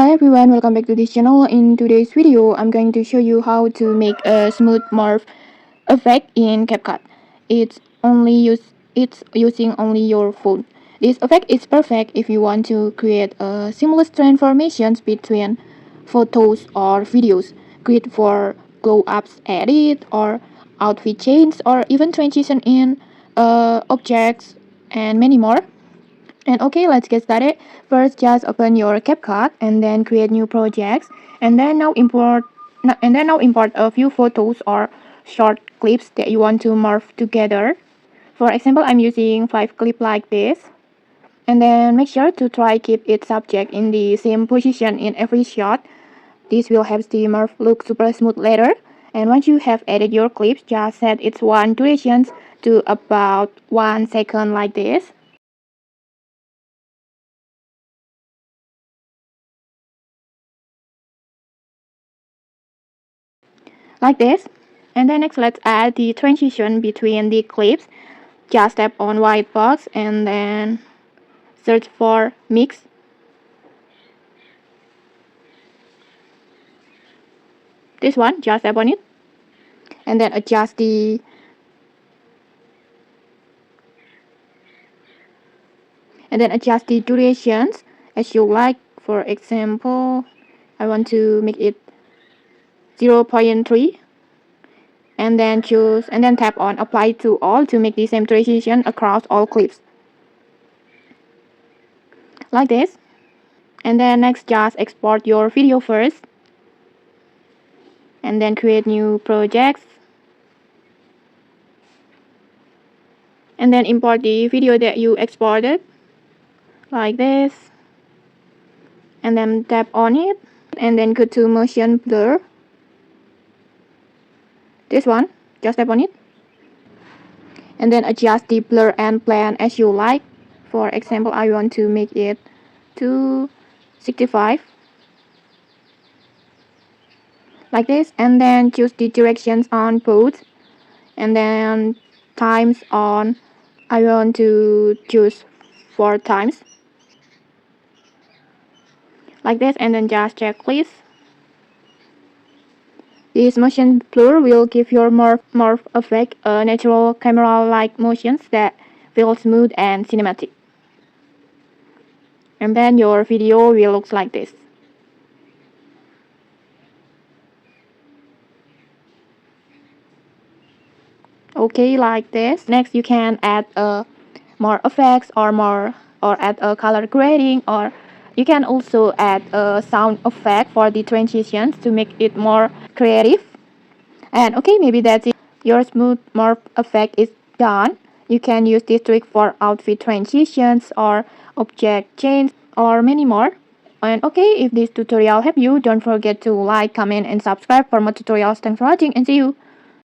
Hi everyone, welcome back to this channel. In today's video, I'm going to show you how to make a smooth morph effect in CapCut. It's using only your phone. This effect is perfect if you want to create a seamless transformations between photos or videos. Great for glow ups edit or outfit change or even transition in objects and many more. And okay, let's get started. First, just open your CapCut and then create new projects. And then now import a few photos or short clips that you want to morph together. For example, I'm using 5 clips like this. And then make sure to try keep its subject in the same position in every shot. This will help the morph look super smooth later. And once you have added your clips, just set its one durations to about 1 second like this. Like this. And then next let's add the transition between the clips. Just tap on white box and then search for mix. This one, just tap on it. And then adjust the durations as you like. For example, I want to make it 0.3 and then tap on apply to all to make the same transition across all clips. Like this. And then next just export your video first. And then create new projects. And then import the video that you exported like this, and then tap on it and then go to motion blur. This one, just tap on it and then adjust the blur and blend as you like. For example, I want to make it to 65 like this, and then choose the directions on both and then times on, I want to choose 4 times like this, and then just check please. This motion blur will give your morph effect a natural camera-like motions that feel smooth and cinematic. And then your video will look like this. Okay, like this. Next, you can add more effects or add a color grading, or you can also add a sound effect for the transitions to make it more creative. And okay, maybe that's it. Your smooth morph effect is done. You can use this trick for outfit transitions or object change or many more. And okay, if this tutorial helped you, don't forget to like, comment, and subscribe for more tutorials. Thanks for watching and see you.